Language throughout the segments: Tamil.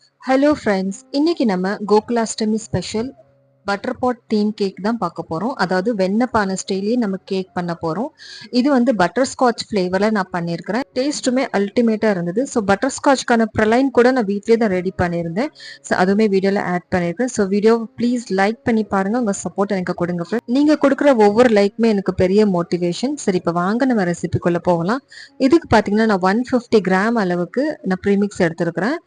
ஹலோ ஃப்ரெண்ட்ஸ், இன்னைக்கு நம்ம கோகுலாஷ்டமி ஸ்பெஷல் பட்டர் பாட் தீம் கேக் தான் பார்க்க போறோம். அதாவது வெண்ணெய் பானை ஸ்டைலே நம்ம கேக் பண்ண போறோம். இது வந்து பட்டர் ஸ்காட்ச் ஃப்ளேவர்ல நான் பண்ணியிருக்கிறேன். டேஸ்ட்டுமே அல்டிமேட்டா இருந்தது. ஸோ பட்டர் ஸ்காட்ச்க்கான ப்ரலைன் கூட நான் வீட்லயே தான் ரெடி பண்ணியிருந்தேன். ஸோ அதுவுமே வீடியோல ஆட் பண்ணியிருக்கேன். ஸோ வீடியோ ப்ளீஸ் லைக் பண்ணி பாருங்க. உங்க சப்போர்ட் எனக்கு கொடுங்க ஃப்ரெண்ட். நீங்க கொடுக்குற ஒவ்வொரு லைக்குமே எனக்கு பெரிய மோட்டிவேஷன். சரி, இப்போ வாங்க நம்ம ரெசிபிக்குள்ள போகலாம். இதுக்கு பார்த்தீங்கன்னா நான் 150 கிராம் அளவுக்கு நான் ப்ரீமிக்ஸ் எடுத்திருக்கிறேன்.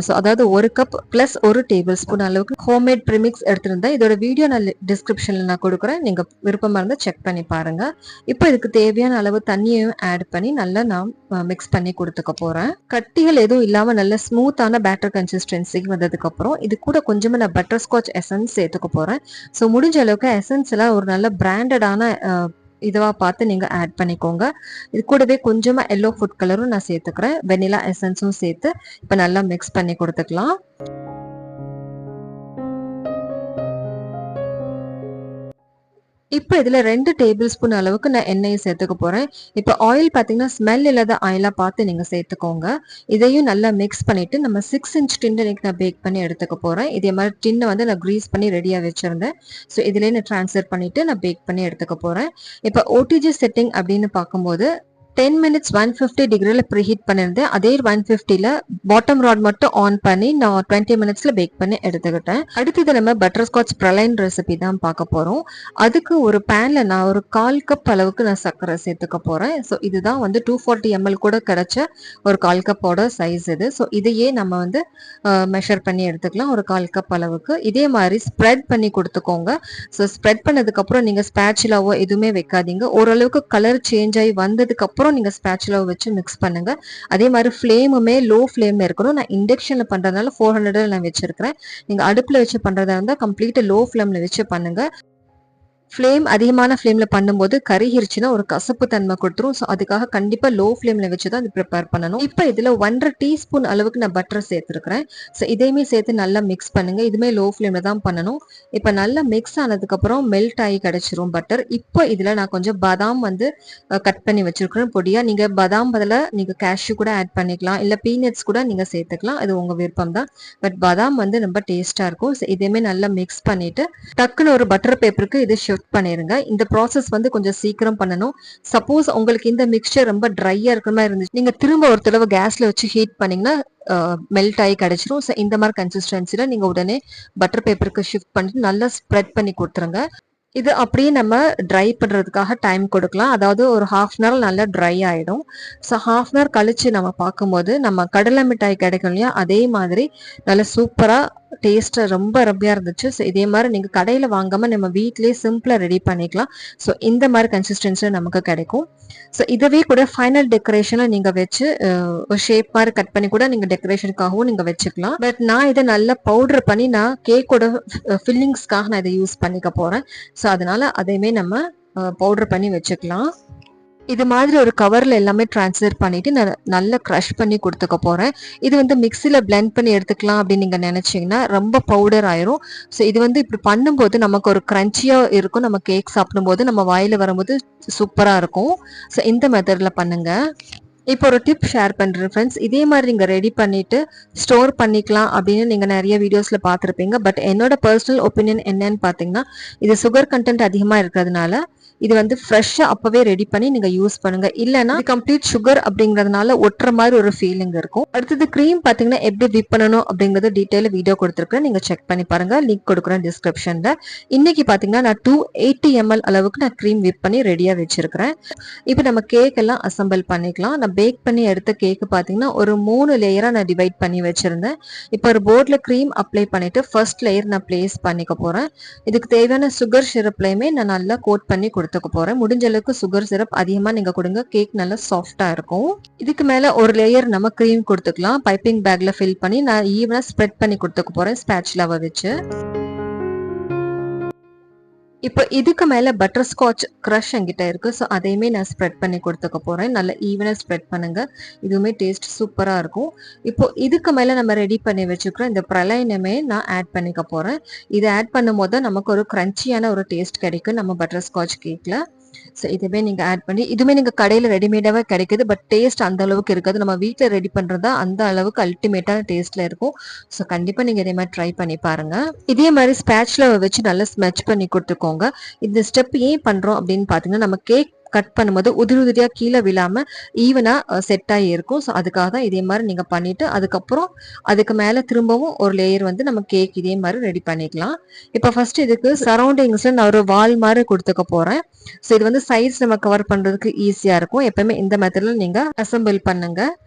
ஸோ அதாவது 1 கப் ப்ளஸ் 1 டேபிள் ஸ்பூன் அளவுக்கு ஹோம்மேட் ப்ரீமிக்ஸ் எடுத்திருந்தேன். இதோட வீடியோ நான் டிஸ்கிரிப்ஷன்ல நான் கொடுக்குறேன். நீங்க விருப்பமா இருந்தா செக் பண்ணி பாருங்க. இப்போ இதுக்கு தேவையான அளவு தண்ணியையும் ஆட் பண்ணி நல்லா நான் மிக்ஸ் பண்ணி கொடுத்துக்க போறேன். கட்டிகள் எதுவும் இல்லாம நல்ல ஸ்மூத்தான பேட்டர் கன்சிஸ்டன்சிக்கு வந்ததுக்கு அப்புறம் இது கூட கொஞ்சமா நான் பட்டர் ஸ்காட்ச் எசன்ஸ் சேர்த்துக்க போறேன். ஸோ முடிஞ்ச அளவுக்கு எசன்ஸ் எல்லாம் ஒரு நல்ல பிராண்டடான இதுவா பார்த்து நீங்க ஆட் பண்ணிக்கோங்க. இது கூடவே கொஞ்சமா எல்லோ ஃபுட் கலரும் நான் சேர்த்துக்கிறேன். வெனிலா எசன்ஸும் சேர்த்து இப்போ நல்லா மிக்ஸ் பண்ணி கொடுத்துக்கலாம். இப்போ இதுல 2 டேபிள் ஸ்பூன் அளவுக்கு நான் எண்ணெயை சேர்த்துக்க போறேன். இப்போ ஆயில் பார்த்தீங்கன்னா ஸ்மெல் இல்லாத ஆயிலா பார்த்து நீங்க சேர்த்துக்கோங்க. இதையும் நல்லா மிக்ஸ் பண்ணிட்டு நம்ம 6 இன்ச் டின்னு நான் பேக் பண்ணி எடுத்துக்க போறேன். இதே மாதிரி டின்னை வந்து நான் கிரீஸ் பண்ணி ரெடியா வச்சிருந்தேன். ஸோ இதுலேயே நான் ட்ரான்ஸ்ஃபர் பண்ணிட்டு நான் பேக் பண்ணி எடுத்துக்க போறேன். இப்போ ஓடிஜி செட்டிங் அப்படின்னு பார்க்கும்போது 10 மினிட்ஸ் 150 டிகிரில ப்ரீஹீட் பண்ணியிருந்தேன். அதே 150ல பாட்டம் ராட் மட்டும் ஆன் பண்ணி நான் 20 மினிட்ஸ்ல பேக் பண்ணி எடுத்துக்கிட்டேன். அடுத்தது நம்ம பட்டர் ஸ்காட்ச் ப்ரலைன் ரெசிபி தான் பார்க்க போறோம். அதுக்கு ஒரு பேன்ல நான் ஒரு 1/4 கப் அளவுக்கு நான் சர்க்கரை சேர்த்துக்க போறேன். ஸோ இதுதான் வந்து 240 ml கூட கிடைச்ச ஒரு 1/4 கப்போட சைஸ் இது. ஸோ இதையே நம்ம வந்து மெஷர் பண்ணி எடுத்துக்கலாம். ஒரு 1/4 கப் அளவுக்கு இதே மாதிரி ஸ்ப்ரெட் பண்ணி கொடுத்துக்கோங்க. ஸோ ஸ்ப்ரெட் பண்ணதுக்கு அப்புறம் நீங்க ஸ்பேச்சுலாவோ எதுவுமே வைக்காதீங்க. ஓரளவுக்கு கலர் சேஞ்ச் ஆகி வந்ததுக்கு அப்புறம் நீங்க ஸ்பேச்சுலாவை வச்சு மிக்ஸ் பண்ணுங்க. அதே மாதிரி ஃப்ளேமுமே லோ ஃப்ளேம்ல இருக்கணும். நான் இண்டக்ஷன்ல பண்றதுனால 400 நான் வச்சிருக்கிறேன். நீங்க அடுப்புல வச்சு பண்றதா இருந்தா கம்ப்ளீட்டா லோ ஃப்ளேம்ல வச்சு பண்ணுங்க. ஃப்ளேம் அதிகமான ஃப்ளேமில் பண்ணும்போது கருகிருச்சுன்னா ஒரு கசப்பு தன்மை கொடுத்துரும். ஸோ அதுக்காக கண்டிப்பாக லோ ஃப்ளேமில் வச்சு தான் இது ப்ரிப்பேர் பண்ணணும். இப்போ இதில் 1/2 டீஸ்பூன் அளவுக்கு நான் பட்டர் சேர்த்துருக்கிறேன். ஸோ இதையுமே சேர்த்து நல்லா மிக்ஸ் பண்ணுங்க. இதுமே லோ ஃப்ளேமில் தான் பண்ணணும். இப்போ நல்லா மிக்ஸ் ஆனதுக்கப்புறம் மெல்ட் ஆகி கிடச்சிரும் பட்டர். இப்போ இதில் நான் கொஞ்சம் பாதாம் வந்து கட் பண்ணி வச்சிருக்கிறேன் பொடியாக. நீங்கள் பாதாம் பதிலாக நீங்கள் கேஷ்யூ கூட ஆட் பண்ணிக்கலாம், இல்லை பீனட்ஸ் கூட நீங்கள் சேர்த்துக்கலாம். அது உங்கள் விருப்பம் தான். பட் பாதாம் வந்து ரொம்ப டேஸ்ட்டாக இருக்கும். ஸோ இதையுமே நல்லா மிக்ஸ் பண்ணிட்டு டக்குன்னு ஒரு பட்டர் பேப்பருக்கு இது ஷிஃப்ட் பண்ணிருங்க. இந்த ப்ராசஸ் வந்து கொஞ்சம் சீக்கிரம் பண்ணணும். சப்போஸ் உங்களுக்கு இந்த மிக்சர் ரொம்ப ட்ரையா இருக்கிற மாதிரி இருந்துச்சு, நீங்க திரும்ப ஒரு தடவை கேஸ்ல வச்சு ஹீட் பண்ணீங்கன்னா மெல்ட் ஆகி கிடைச்சிரும். ஸோ இந்த மாதிரி கன்சிஸ்டன்சில நீங்க உடனே பட்டர் பேப்பருக்கு ஷிஃப்ட் பண்ணிட்டு நல்லா ஸ்ப்ரெட் பண்ணி கொடுத்துருங்க. இது அப்படியே நம்ம ட்ரை பண்ணுறதுக்காக டைம் கொடுக்கலாம். அதாவது ஒரு 1/2 அன் ஹவர் நல்லா ட்ரை ஆகிடும். ஸோ 1/2 அன் ஹவர் கழிச்சு நம்ம பார்க்கும்போது நம்ம கடலை மிட்டாய் கிடைக்கும் இல்லையா, அதே மாதிரி நல்லா சூப்பராக டேஸ்ட்டு ரொம்ப ரம்மியாக இருந்துச்சு. ஸோ இதே மாதிரி நீங்கள் கடையில் வாங்காமல் நம்ம வீட்லேயே சிம்பிளாக ரெடி பண்ணிக்கலாம். ஸோ இந்த மாதிரி கன்சிஸ்டன்சியில் நமக்கு கிடைக்கும். ஸோ இதவே கூட ஃபைனல் டெக்கரேஷனில் நீங்கள் வச்சு ஒரு ஷேப் மாதிரி கட் பண்ணி கூட நீங்கள் டெக்கரேஷனுக்காகவும் நீங்கள் வச்சுக்கலாம். பட் நான் இதை நல்லா பவுடர் பண்ணி நான் கேக்கோட ஃபில்லிங்ஸ்க்காக நான் இதை யூஸ் பண்ணிக்க போகிறேன். ஸோ அதனால அதையுமே நம்ம பவுடர் பண்ணி வச்சுக்கலாம். இது மாதிரி ஒரு கவரில் எல்லாமே ட்ரான்ஸ்ஃபர் பண்ணிட்டு நான் நல்லா க்ரஷ் பண்ணி கொடுத்துக்க போகிறேன். இது வந்து மிக்சியில் பிளெண்ட் பண்ணி எடுத்துக்கலாம் அப்படின்னு நீங்கள் நினச்சிங்கன்னா ரொம்ப பவுடர் ஆயிரும். ஸோ இது வந்து இப்படி பண்ணும்போது நமக்கு ஒரு க்ரன்ச்சியாக இருக்கும். நம்ம கேக் சாப்பிடும்போது நம்ம வாயில் வரும்போது சூப்பராக இருக்கும். ஸோ இந்த மெத்தடில் பண்ணுங்கள். இப்போ ஒரு டிப் ஷேர் பண்ணுறேன் ஃப்ரெண்ட்ஸ். இதே மாதிரி நீங்கள் ரெடி பண்ணிவிட்டு ஸ்டோர் பண்ணிக்கலாம் அப்படின்னு நீங்கள் நிறைய வீடியோஸில் பார்த்துருப்பீங்க. பட் என்னோட பர்சனல் ஒப்பீனியன் என்னன்னு பார்த்தீங்கன்னா, இது சுகர் கண்டென்ட் அதிகமாக இருக்கிறதுனால இது வந்து ஃப்ரெஷ்ஷாக அப்போவே ரெடி பண்ணி நீங்கள் யூஸ் பண்ணுங்க. இல்லைன்னா கம்ப்ளீட் சுகர் அப்படிங்கிறதுனால ஒட்டுற மாதிரி ஒரு ஃபீலிங் இருக்கும். அடுத்தது க்ரீம் பார்த்தீங்கன்னா எப்படி விப் பண்ணணும் அப்படிங்கிறது டீட்டெயிலாக வீடியோ கொடுத்துருக்கேன். நீங்கள் செக் பண்ணி பாருங்க. லிங்க் கொடுக்குறேன் டிஸ்கிரிப்ஷனில். இன்னைக்கு பார்த்தீங்கன்னா நான் 280 ml அளவுக்கு நான் க்ரீம் விப் பண்ணி ரெடியாக வச்சிருக்கிறேன். இப்போ நம்ம கேக் எல்லாம் அசம்பிள் பண்ணிக்கலாம். நான் பேக் பண்ணி எடுத்த கேக்கு பார்த்தீங்கன்னா ஒரு 3 லேயராக நான் டிவைட் பண்ணி வச்சிருந்தேன். இப்போ ஒரு போர்டில் க்ரீம் அப்ளை பண்ணிட்டு ஃபர்ஸ்ட் லேயர் நான் பிளேஸ் பண்ணிக்க போகிறேன். இதுக்கு தேவையான சுகர் சிரப்லையுமே நான் நல்லா கோட் பண்ணி கொடுத்துக்க போறேன். முடிஞ்ச அளவுக்கு சுகர் சிரப் அதிகமா நீங்க கொடுங்க. கேக் நல்லா சாஃப்டா இருக்கும். இதுக்கு மேல ஒரு லேயர் நம்ம க்ரீம் கொடுத்துக்கலாம். பைப்பிங் பேக்ல ஃபில் பண்ணி நான் ஈவனா ஸ்ப்ரெட் பண்ணி கொடுத்துக்க போறேன் ஸ்பேச்சுலாவை வச்சு. இப்போ இதுக்கு மேல பட்டர் ஸ்காட்ச் க்ரஷ் என்கிட்ட இருக்கு. ஸோ அதையுமே நான் ஸ்ப்ரெட் பண்ணி கொடுத்துக்க போறேன். நல்லா ஈவனா ஸ்ப்ரெட் பண்ணுங்க. இதுவுமே டேஸ்ட் சூப்பரா இருக்கும். இப்போ இதுக்கு மேல நம்ம ரெடி பண்ணி வச்சுக்கிறோம் இந்த ப்ரலைனுமே நான் ஆட் பண்ணிக்க போறேன். இதை ஆட் பண்ணும் போது நமக்கு ஒரு கிரன்ச்சியான ஒரு டேஸ்ட் கிடைக்கும் நம்ம பட்டர் ஸ்காட்ச் கேக்ல. ஸோ இதுவுமே நீங்கள் ஆட் பண்ணி இதுவுமே நீங்கள் கடையில் ரெடிமேடாகவே கிடைக்குது. பட் டேஸ்ட் அந்த அளவுக்கு இருக்காது. நம்ம வீட்டில் ரெடி பண்ணுறது தான் அந்த அளவுக்கு அல்டிமேட்டான டேஸ்ட்டில் இருக்கும். ஸோ கண்டிப்பாக நீங்கள் இதே மாதிரி ட்ரை பண்ணி பாருங்கள். இதே மாதிரி ஸ்பேட்ச்ல வச்சு நல்லா ஸ்மெச் பண்ணி கொடுத்துக்கோங்க. இந்த ஸ்டெப் ஏன் பண்ணுறோம் அப்படின்னு பார்த்தீங்கன்னா, நம்ம கேக் கட் பண்ணும்போது உதிரி உதிரியா கீழே விழாம ஈவனா செட் ஆகி இருக்கும். ஸோ அதுக்காக தான் இதே மாதிரி நீங்க பண்ணிட்டு அதுக்கப்புறம் அதுக்கு மேல திரும்பவும் ஒரு லேயர் வந்து நம்ம கேக் இதே மாதிரி ரெடி பண்ணிக்கலாம். இப்போ ஃபர்ஸ்ட் இதுக்கு சரௌண்டிங்ஸ்ல நான் ஒரு வால் மாதிரி கொடுத்துக்க போறேன். ஸோ இது வந்து சைட்ஸ் நம்ம கவர் பண்றதுக்கு ஈஸியா இருக்கும். எப்பவுமே இந்த மெத்தட்ல நீங்க அசம்பிள் பண்ணுங்க.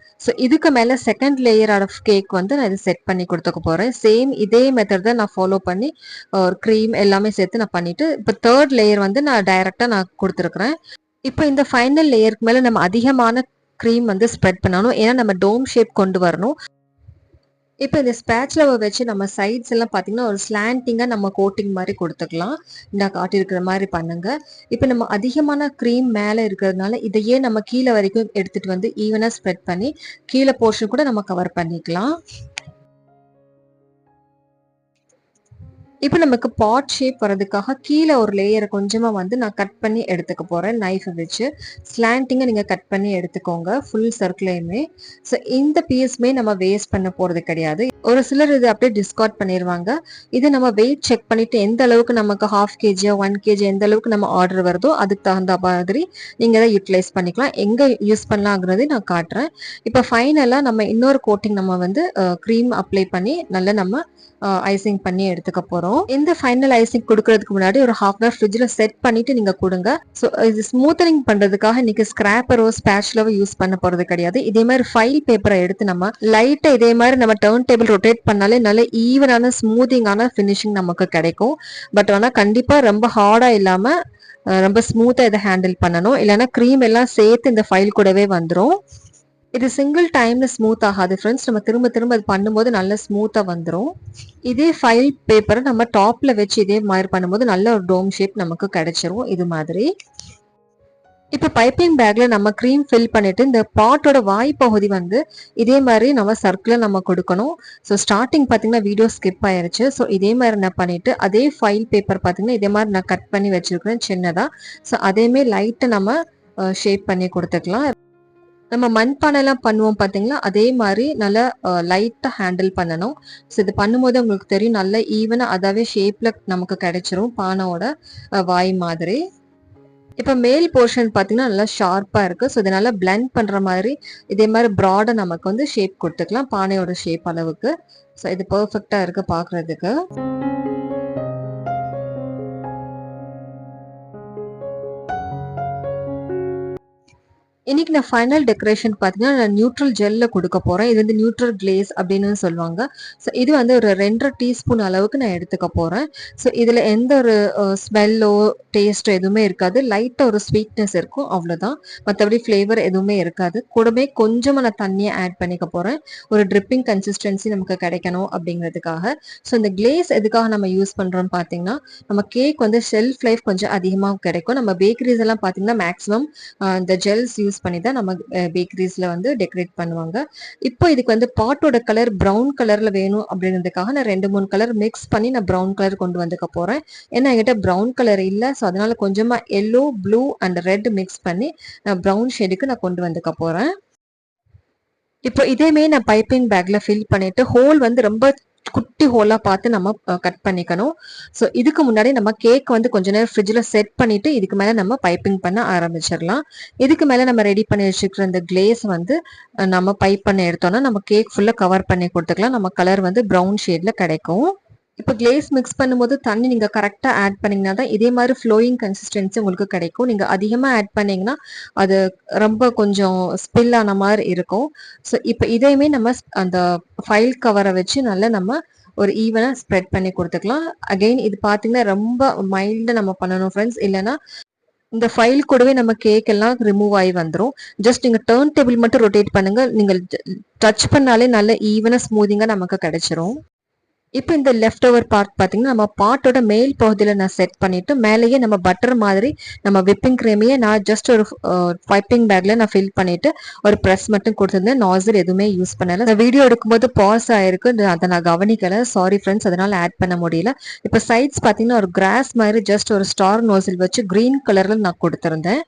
ஸோ இதுக்கு மேல செகண்ட் லேயர் ஆஃப் கேக் வந்து நான் இது செட் பண்ணி கொடுத்துக்க போறேன். சேம் இதே மெத்தட் தான் நான் ஃபாலோ பண்ணி ஒரு க்ரீம் எல்லாமே சேர்த்து நான் பண்ணிட்டு இப்போ தேர்ட் லேயர் வந்து நான் டைரக்டா நான் கொடுத்துருக்குறேன். இப்போ இந்த ஃபைனல் லேயருக்கு மேல நம்ம அதிகமான க்ரீம் வந்து ஸ்ப்ரெட் பண்ணணும். ஏன்னா நம்ம டோம் ஷேப் கொண்டு வரணும். இப்போ இந்த ஸ்பேட்ச்லவை வச்சு நம்ம சைட்ஸ் எல்லாம் பார்த்தீங்கன்னா ஒரு ஸ்லாண்டிங்காக நம்ம கோட்டிங் மாதிரி கொடுத்துக்கலாம். நான் காட்டியிருக்கிற மாதிரி பண்ணுங்க. இப்போ நம்ம அதிகமான க்ரீம் மேலே இருக்கிறதுனால இதையே நம்ம கீழே வரைக்கும் எடுத்துட்டு வந்து ஈவனாக ஸ்ப்ரெட் பண்ணி கீழே போர்ஷன் கூட நம்ம கவர் பண்ணிக்கலாம். இப்போ நமக்கு பாட் ஷேப் வரதுக்காக கீழே ஒரு லேயரை கொஞ்சமா வந்து நான் கட் பண்ணி எடுத்துக்க போறேன். நைஃபை வச்சு ஸ்லாண்டிங்கை நீங்க கட் பண்ணி எடுத்துக்கோங்க ஃபுல் சர்க்கிளையுமே. ஸோ இந்த பீஸுமே நம்ம வேஸ்ட் பண்ண போறது கிடையாது. ஒரு சிலர் இது அப்படியே டிஸ்கார்ட் பண்ணிடுவாங்க. இது நம்ம வெயிட் செக் பண்ணிட்டு எந்த அளவுக்கு நமக்கு 1/2 kg 1 kg எந்த அளவுக்கு நம்ம ஆர்டர் வருதோ அதுக்கு தகுந்த மாதிரி நீங்க அதை யூட்டிலைஸ் பண்ணிக்கலாம். எங்க யூஸ் பண்ணலாங்கிறது நான் காட்டுறேன். இப்போ ஃபைனலா நம்ம இன்னொரு கோட்டிங் நம்ம வந்து க்ரீம் அப்ளை பண்ணி நல்லா நம்ம ஐசிங் பண்ணி எடுத்துக்க போறோம். இந்த ஃபைனல் ஐசிங் கொடுக்கறதுக்கு முன்னாடி ஒரு ஹாஃப் அன் ஃப்ரிட்ஜ்ல செட் பண்ணிட்டு நீங்க கொடுங்க. ஸோ இது ஸ்மூத்தனிங் பண்றதுக்காக இன்னைக்கு ஸ்கிராப்பரோ ஸ்பேட்ச்லவோ யூஸ் பண்ண போறது கிடையாது. இதே மாதிரி ஃபைல் பேப்பரை எடுத்து நம்ம லைட்டா இதே மாதிரி நம்ம டர்ன் டேபிள் ரொட்டேட் பண்ணாலே நல்ல ஈவனான ஸ்மூத்திங்கான ஃபினிஷிங் நமக்கு கிடைக்கும். பட் ஆனா கண்டிப்பா ரொம்ப ஹார்டா இல்லாம ரொம்ப ஸ்மூத்தா இதை ஹேண்டில் பண்ணணும். இல்லைன்னா க்ரீம் எல்லாம் சேர்த்து இந்த ஃபைல் கூடவே வந்துடும். இது சிங்கிள் டைம்ல ஸ்மூத் ஆகாது ஃப்ரெண்ட்ஸ். நம்ம திரும்ப திரும்ப அது பண்ணும்போது நல்ல ஸ்மூத்தா வந்துடும். இதே ஃபைல் பேப்பரை நம்ம டாப்ல வச்சு இதே மாதிரி பண்ணும்போது நல்ல ஒரு டோம் ஷேப் நமக்கு கிடைச்சிரும் இது மாதிரி. இப்போ பைப்பிங் பேக்ல நம்ம க்ரீம் ஃபில் பண்ணிட்டு இந்த பாட்டோட வாய் பகுதி வந்து இதே மாதிரி நம்ம சர்க்கிளை நம்ம கொடுக்கணும். ஸோ ஸ்டார்டிங் பார்த்தீங்கன்னா வீடியோ ஸ்கிப் ஆயிருச்சு. ஸோ இதே மாதிரி நான் பண்ணிட்டு அதே ஃபைல் பேப்பர் பார்த்தீங்கன்னா இதே மாதிரி நான் கட் பண்ணி வச்சிருக்கிறேன் சின்னதா. ஸோ அதேமே லைட்டை நம்ம ஷேப் பண்ணி கொடுத்துக்கலாம். நம்ம மண்பானைலாம் பண்ணுவோம் பார்த்தீங்களா, அதே மாதிரி நல்லா லைட்டாக ஹேண்டில் பண்ணணும். ஸோ இது பண்ணும்போது உங்களுக்கு தெரியும் நல்ல ஈவனாக அதாவே ஷேப்பில் நமக்கு கிடைச்சிரும் பானையோட வாய் மாதிரி. இப்போ மேல் போர்ஷன் பார்த்தீங்கன்னா நல்லா ஷார்ப்பாக இருக்குது. ஸோ இதனால பிளெண்ட் பண்ணுற மாதிரி இதே மாதிரி ப்ராடாக நமக்கு வந்து ஷேப் கொடுத்துக்கலாம் பானையோட ஷேப் அளவுக்கு. ஸோ இது பர்ஃபெக்டாக இருக்குது பார்க்குறதுக்கு. இன்னைக்கு நான் ஃபைனல் டெக்கரேஷன் பார்த்தீங்கன்னா நான் நியூட்ரல் ஜெல்ல கொடுக்க போறேன். இது வந்து நியூட்ரல் கிளேஸ் அப்படின்னு சொல்லுவாங்க. ஸோ இது வந்து ஒரு 2.5 டீஸ்பூன் அளவுக்கு நான் எடுத்துக்க போறேன். ஸோ இதுல எந்த ஒரு ஸ்மெல்லோ டேஸ்டோ எதுவுமே இருக்காது. லைட்டா ஒரு ஸ்வீட்னஸ் இருக்கும் அவ்வளோதான். மற்றபடி ஃப்ளேவர் எதுவுமே இருக்காது. கூடவே கொஞ்சமா நான் தண்ணியை ஆட் பண்ணிக்க போறேன். ஒரு ட்ரிப்பிங் கன்சிஸ்டன்சி நமக்கு கிடைக்கணும் அப்படிங்கிறதுக்காக. ஸோ இந்த கிளேஸ் எதுக்காக நம்ம யூஸ் பண்றோம்னு பார்த்தீங்கன்னா நம்ம கேக் வந்து ஷெல்ஃப் லைஃப் கொஞ்சம் அதிகமாக கிடைக்கும். நம்ம பேக்கரிஸ் எல்லாம் பார்த்தீங்கன்னா மேக்ஸிமம் இந்த ஜெல்ஸ் யூஸ் பண்ணி தான் நம்ம பேக்கரிஸ்ல வந்து டெக்கரேட் பண்ணுவாங்க. இப்போ இதுக்கு வந்து பாட்டோட கலர் ப்ரௌன் கலர்ல வேணும் அப்படிங்கிறதுக்காக நான் 2-3 கலர் மிக்ஸ் பண்ணி நான் ப்ரௌன் கலர் கொண்டு வந்துக்க போறேன். ஏன்னா என்கிட்ட ப்ரௌன் கலர் இல்லை. ஸோ அதனால கொஞ்சமா yellow, blue and red mix பண்ணி நான் ப்ரௌன் ஷேடுக்கு நான் கொண்டு வந்துக்க போறேன். இப்போ இதேமே நான் பைப்பிங் பேக்ல ஃபில் பண்ணிட்டு ஹோல் வந்து ரொம்ப குட்டி ஹோலா பார்த்து நம்ம கட் பண்ணிக்கணும். ஸோ இதுக்கு முன்னாடி நம்ம கேக் வந்து கொஞ்ச நேரம் ஃப்ரிட்ஜில் செட் பண்ணிட்டு இதுக்கு மேலே நம்ம பைப்பிங் பண்ண ஆரம்பிச்சிடலாம். இதுக்கு மேலே நம்ம ரெடி பண்ணி வச்சுக்கிற இந்த கிளேஸ் வந்து நம்ம பைப் பண்ணி எடுத்தோம்னா நம்ம கேக் ஃபுல்லாக கவர் பண்ணி கொடுத்துக்கலாம். நம்ம கலர் வந்து ப்ரௌன் ஷேட்ல கிடைக்கும். இப்போ கிளேஸ் மிக்ஸ் பண்ணும்போது தண்ணி நீங்கள் கரெக்டாக ஆட் பண்ணிங்கன்னா தான் இதே மாதிரி ஃப்ளோயிங் கன்சிஸ்டன்சி உங்களுக்கு கிடைக்கும். நீங்கள் அதிகமாக ஆட் பண்ணிங்கன்னா அது ரொம்ப கொஞ்சம் ஸ்பில் ஆன மாதிரி இருக்கும். ஸோ இப்போ இதையுமே நம்ம அந்த ஃபைல் கவரை வச்சு நல்லா நம்ம ஒரு ஈவனாக ஸ்ப்ரெட் பண்ணி கொடுத்துக்கலாம். அகெயின் இது பார்த்தீங்கன்னா ரொம்ப மைல்டாக நம்ம பண்ணணும் ஃப்ரெண்ட்ஸ். இல்லைன்னா இந்த ஃபைல் கூடவே நம்ம கேக் எல்லாம் ரிமூவ் ஆகி வந்துடும். ஜஸ்ட் நீங்கள் டர்ன் டேபிள் மட்டும் ரொட்டேட் பண்ணுங்க. நீங்கள் டச் பண்ணாலே நல்ல ஈவனாக ஸ்மூதிங்காக நமக்கு கிடைச்சிரும். இப்போ இந்த லெஃப்ட் ஓவர் பார்ட் பார்த்தீங்கன்னா, நம்ம பாட்டோட மேல் பகுதியில நான் செட் பண்ணிட்டு, மேலேயே நம்ம பட்டர் மாதிரி நம்ம விப்பிங் கிரீமையே நான் ஜஸ்ட் ஒரு பைப்பிங் பேக்ல நான் ஃபில் பண்ணிட்டு, ஒரு பிரஸ் மட்டும் குடுத்துருந்தேன். நாஸில் எதுவுமே யூஸ் பண்ணல. இந்த வீடியோ எடுக்கும்போது பாஸ் ஆயிருக்கு. அத நான் கவனிக்கல. Sorry friends. அதனால ஆட் பண்ண முடியல. இப்போ சைட்ஸ் பார்த்தீங்கன்னா, ஒரு கிராஸ் மாதிரி ஜஸ்ட் ஒரு ஸ்டார் நோசில் வச்சு கிரீன் கலர்ல நான் குடுத்துருந்தேன்.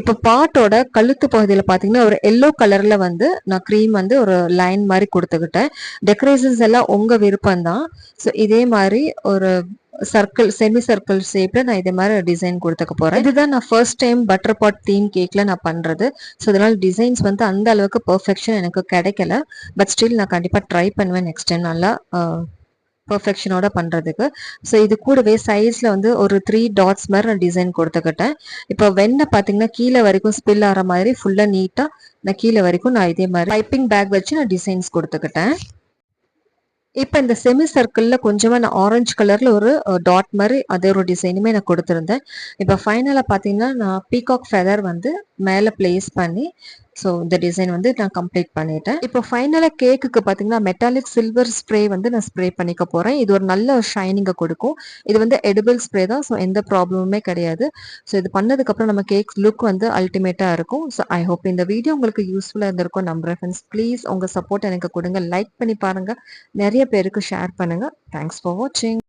இப்போ பாட்டோட கழுத்து பகுதியில பார்த்தீங்கன்னா, ஒரு எல்லோ கலர்ல வந்து நான் கிரீம் வந்து ஒரு லைன் மாரி குடுத்துக்கிட்டேன். டெக்கரேஷன்ஸ் எல்லாம் உங்க விருப்பம் தான். ஸோ இதே மாதிரி ஒரு சர்க்கிள் செமி சர்க்கிள் ஷேப்ல நான் இதே மாதிரி டிசைன் கொடுத்துக்க போறேன். இதுதான் நான் ஃபர்ஸ்ட் டைம் பட்டர் பாட் தீம் கேக்ல நான் பண்றது. ஸோ அதனால டிசைன்ஸ் வந்து அந்த அளவுக்கு பெர்ஃபெக்ஷன் எனக்கு கிடைக்கல. பட் ஸ்டில் நான் கண்டிப்பா ட்ரை பண்ணுவேன் நெக்ஸ்ட் டைம் நல்லா பர்ஃபெக்ஷனோட பண்றதுக்கு. ஸோ இது கூடவே சைஸ்ல வந்து ஒரு 3 டாட்ஸ் மாதிரி நான் டிசைன் கொடுத்துக்கிட்டேன். இப்போ வெண்ணெய் பார்த்தீங்கன்னா கீழே வரைக்கும் ஸ்பில் ஆகிற மாதிரி ஃபுல்லா நீட்டா நான் கீழே வரைக்கும் நான் இதே மாதிரி பைப்பிங் பேக் வச்சு நான் டிசைன்ஸ் கொடுத்துக்கிட்டேன். இப்ப இந்த செமி சர்க்கிள்ல கொஞ்சமா நான் ஆரஞ்சு கலர்ல ஒரு டாட் மாதிரி அதே ஒரு டிசைனுமே நான் கொடுத்துருந்தேன். இப்ப ஃபைனலா பாத்தீங்கன்னா நான் பீகாக் ஃபெதர் வந்து மேல பிளேஸ் பண்ணி ஸோ இந்த டிசைன் வந்து நான் கம்ப்ளீட் பண்ணிட்டேன். இப்போ ஃபைனலா கேக்குக்கு பாத்தீங்கன்னா மெட்டாலிக் சில்வர் ஸ்ப்ரே வந்து நான் ஸ்ப்ரே பண்ணிக்க போறேன். இது ஒரு நல்ல ஷைனிங்கை கொடுக்கும். இது வந்து எடிபிள் ஸ்ப்ரே தான். ஸோ எந்த ப்ராப்ளமுமே கிடையாது. ஸோ இது பண்ணதுக்கு அப்புறம் நம்ம கேக் லுக் வந்து அல்டிமேட்டா இருக்கும். ஸோ ஐ ஹோப் இந்த வீடியோ உங்களுக்கு யூஸ்ஃபுல்லா இருந்திருக்கும் நம்புறேன் ஃப்ரெண்ட்ஸ். ப்ளீஸ் உங்க சப்போர்ட் எனக்கு கொடுங்க. லைக் பண்ணி பாருங்க. நிறைய பேருக்கு ஷேர் பண்ணுங்க. தேங்க்ஸ் ஃபார் வாட்சிங்.